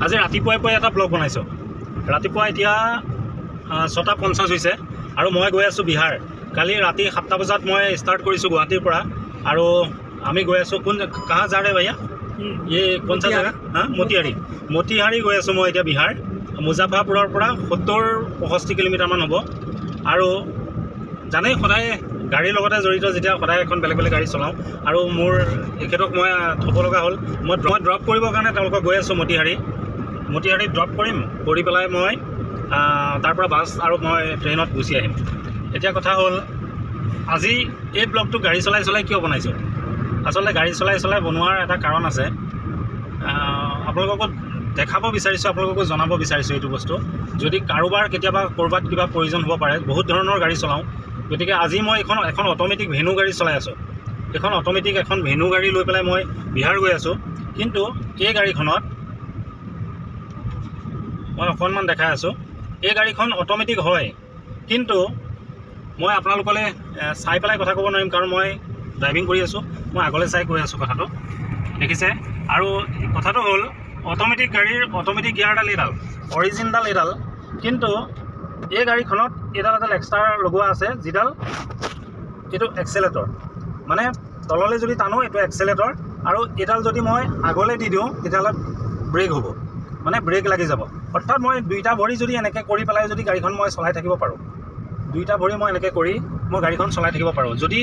আজি ৰাতিপুৱাই এটা ব্লগ বনাইছোঁ। ৰাতিপুৱা এতিয়া 6:50 হৈছে আৰু মই গৈ আছোঁ বিহাৰ। কালি ৰাতি 7টা বজাত মই ষ্টাৰ্ট কৰিছোঁ গুৱাহাটীৰ পৰা আৰু আমি গৈ আছোঁ কাহা যা ৰে ভাইয়া এই কোনচা জেগা মতিহাৰী গৈ আছোঁ মই এতিয়া বিহাৰ। মুজাফ্ফৰপুৰৰ পৰা 70-65 কিলোমিটাৰমান হ'ব। আৰু জানেই সদায় গাড়ীৰ লগতে জড়িত, যেতিয়া সদায় এখন বেলেগ বেলেগ গাড়ী চলাওঁ আৰু মোৰ এখেতক মই থ'ব লগা হ'ল। মই ড্ৰপ কৰিবৰ কাৰণে তেওঁলোকক গৈ আছোঁ মতিহাৰীত ড্ৰপ কৰি পেলাই মই তাৰ পৰা বাছ আৰু মই ট্ৰেইনত গুচি আহিম। এতিয়া কথা হ'ল, আজি এই ব্লগটো গাড়ী চলাই কিয় বনাইছোঁ? আচলতে গাড়ী চলাই বনোৱাৰ এটা কাৰণ আছে। আপোনালোককো দেখাব বিচাৰিছোঁ, আপোনালোককো জনাব বিচাৰিছোঁ এইটো বস্তু। যদি কাৰোবাৰ কেতিয়াবা ক'ৰবাত কিবা প্ৰয়োজন হ'ব পাৰে, বহুত ধৰণৰ গাড়ী চলাওঁ, গতিকে আজি মই এখন অট'মেটিক ভেনু গাড়ী চলাই আছোঁ। এখন ভেনু গাড়ী লৈ পেলাই মই বিহাৰ গৈ আছোঁ। কিন্তু এই গাড়ীখনত মই অকণমান দেখাই আছোঁ, এই গাড়ীখন অট'মেটিক হয়, কিন্তু মই আপোনালোকলৈ চাই পেলাই কথা ক'ব নোৱাৰিম, কাৰণ মই ড্ৰাইভিং কৰি আছোঁ। মই আগলৈ চাই কৈ আছোঁ কথাটো, দেখিছে? আৰু কথাটো হ'ল, অট'মেটিক গাড়ীৰ অট'মেটিক গিয়াৰডাল এইডাল, অৰিজিনডাল এইডাল, কিন্তু এই গাড়ীখনত এডাল এক্সট্ৰা লগোৱা আছে, যিডাল এইটো এক্সেলেটৰ। মানে তললৈ যদি টানো এইটো এক্সেলেটৰ, আৰু এইডাল যদি মই আগলৈ দি দিওঁ তেতিয়াহ'লে ব্ৰেক হ'ব, মানে ব্ৰেক লাগি যাব। অৰ্থাৎ মই দুইটা ভৰি যদি এনেকৈ কৰি পেলাই যদি গাড়ীখন মই চলাই থাকিব পাৰোঁ, দুইটা ভৰি মই এনেকৈ কৰি মই গাড়ীখন চলাই থাকিব পাৰোঁ। যদি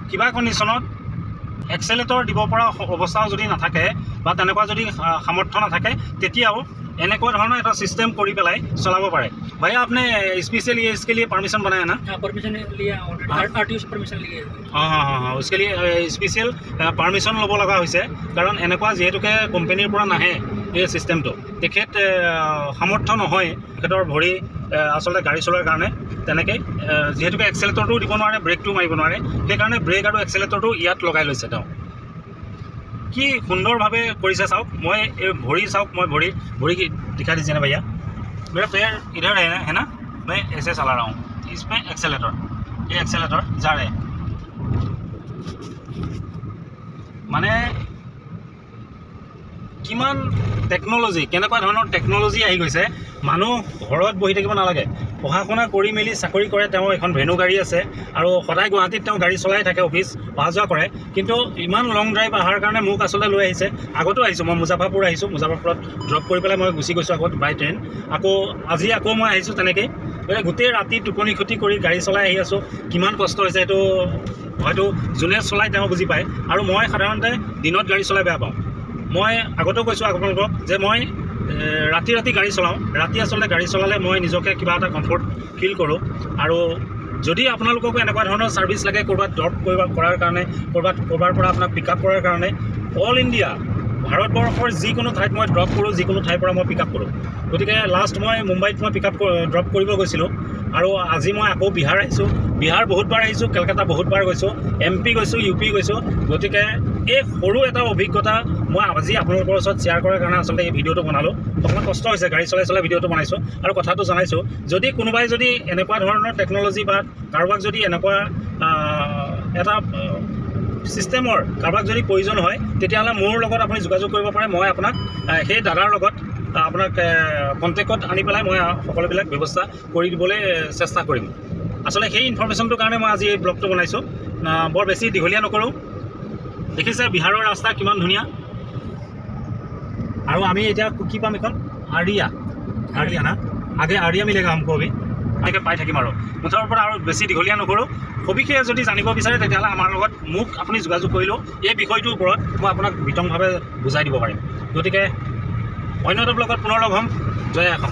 কিবা কণ্ডিশ্যনত এক্সেলেটৰ দিব পৰা অৱস্থাও যদি নাথাকে বা তেনেকুৱা যদি সামৰ্থ্য নাথাকে, তেতিয়াও এনেকুৱা ধৰণৰ এটা চিষ্টেম কৰি পেলাই চলাব পাৰে। ভাইয়া আপনি स्पेशल ये इसके लिए परमिशन बनाया ना? परमिशन लिया, आरटीओ से परमिशन लिया। हाँ, उसके लिए स्पेशल परमिशन ল'ব লগা হৈছে, কাৰণ এনেকুৱা যিহেতুকে কোম্পানীৰ পৰা নাহে এই চিষ্টেমটো, তেখেত সামৰ্থ্য নহয় তেখেতৰ ভৰি আচলতে গাড়ী চলোৱাৰ কাৰণে। তেনেকৈ যিহেতুকে এক্সেলেটৰটো দিব নোৱাৰে, ব্ৰেকটো মাৰিব নোৱাৰে, সেইকাৰণে ব্ৰেক আৰু এক্সেলেটৰটো ইয়াত লগাই লৈছে তেওঁ। কি সুন্দৰভাৱে কৰিছে চাওক। মই এই ভৰি চাওক, মই ভৰি दिखा दीजिए ना भैया, मेरा पैर इधर है ना, मैं ऐसे चला रहा हूँ, इसमें एक्सेलेटर, ये एक्सेलेटर जा रहे हैं। মানে কিমান টেকন'লজি, কেনেকুৱা ধৰণৰ টেকন'লজি আহি গৈছে। মানুহ ঘৰত বহি থাকিব নালাগে, পঢ়া শুনা কৰি মেলি চাকৰি কৰে, তেওঁ এখন ভেনু গাড়ী আছে আৰু সদায় গুৱাহাটীত তেওঁ গাড়ী চলাই থাকে, অফিচ অহা যোৱা কৰে। কিন্তু ইমান লং ড্ৰাইভ অহাৰ কাৰণে মোক আচলতে লৈ আহিছে। আগতো আহিছোঁ, মই মুজাফ্ফৰপুৰ আহিছোঁ, মুজাফ্ফৰপুৰত ড্ৰপ কৰি পেলাই মই গুচি গৈছোঁ আগত বাই ট্ৰেইন। আজি আকৌ মই আহিছোঁ তেনেকেই। গোটেই ৰাতি টোপনি ক্ষতি কৰি গাড়ী চলাই আহি আছোঁ। কিমান কষ্ট হৈছে এইটো হয়তো যোনে চলাই তেওঁ বুজি পায়। আৰু মই সাধাৰণতে দিনত গাড়ী চলাই বেয়া পাওঁ। মই আগতেও কৈছোঁ আপোনালোকক যে মই ৰাতি গাড়ী চলাওঁ। ৰাতি আচলতে গাড়ী চলালে মই নিজকে কিবা এটা কমফৰ্ট ফিল কৰোঁ। আৰু যদি আপোনালোককো এনেকুৱা ধৰণৰ ছাৰ্ভিচ লাগে, ক'ৰবাত ড্ৰপ কৰাৰ কাৰণে, ক'ৰবাৰ পৰা আপোনাক পিক আপ কৰাৰ কাৰণে, অল ইণ্ডিয়া ভাৰতবৰ্ষৰ যিকোনো ঠাইত মই ড্ৰপ কৰোঁ, যিকোনো ঠাইৰ পৰা মই পিক আপ কৰোঁ। গতিকে লাষ্ট মই মুম্বাইত মই ড্ৰপ কৰিব গৈছিলোঁ, আৰু আজি মই আকৌ বিহাৰ আহিছোঁ। বিহাৰ বহুতবাৰ আহিছোঁ, কলকাতা বহুতবাৰ গৈছোঁ, MP গৈছোঁ, UP গৈছোঁ। গতিকে এই সৰু এটা অভিজ্ঞতা মই আজি আপোনালোকৰ ওচৰত শ্বেয়াৰ কৰাৰ কাৰণে আচলতে এই ভিডিঅ'টো বনালোঁ। অকণমান কষ্ট হৈছে, গাড়ী চলাই ভিডিঅ'টো বনাইছোঁ আৰু কথাটো জনাইছোঁ। যদি কোনোবাই যদি এনেকুৱা ধৰণৰ টেকন'লজি বা কাৰোবাক যদি এনেকুৱা এটা চিষ্টেমৰ কাৰোবাক যদি প্ৰয়োজন হয়, তেতিয়াহ'লে মোৰ লগত আপুনি যোগাযোগ কৰিব পাৰে। মই আপোনাক সেই দাদাৰ লগত আপোনাক কণ্টেক্টত আনি পেলাই মই সকলোবিলাক ব্যৱস্থা কৰি দিবলৈ চেষ্টা কৰিম। আচলতে সেই ইনফৰমেশ্যনটোৰ কাৰণে মই আজি এই ব্লগটো বনাইছোঁ। বৰ বেছি দীঘলীয়া নকৰোঁ। দেখিছে বিহাৰৰ ৰাস্তা কিমান ধুনীয়া। আৰু আমি এতিয়া কি পাম, এখন আৰিয়া না, আগে আৰিয়া মিলেগা हमको अभी, এনেকৈ পাই থাকিম। আৰু মুঠৰ পৰা আৰু বেছি দীঘলীয়া নকৰোঁ। সবিশেষ যদি জানিব বিচাৰে তেতিয়াহ'লে আমাৰ লগত মোক আপুনি যোগাযোগ কৰিলেও এই বিষয়টোৰ ওপৰত মই আপোনাক বিতংভাৱে বুজাই দিব পাৰিম। গতিকে অন্য এটা ব্লগত পুনৰ লগ হ'ম। জয় অসম।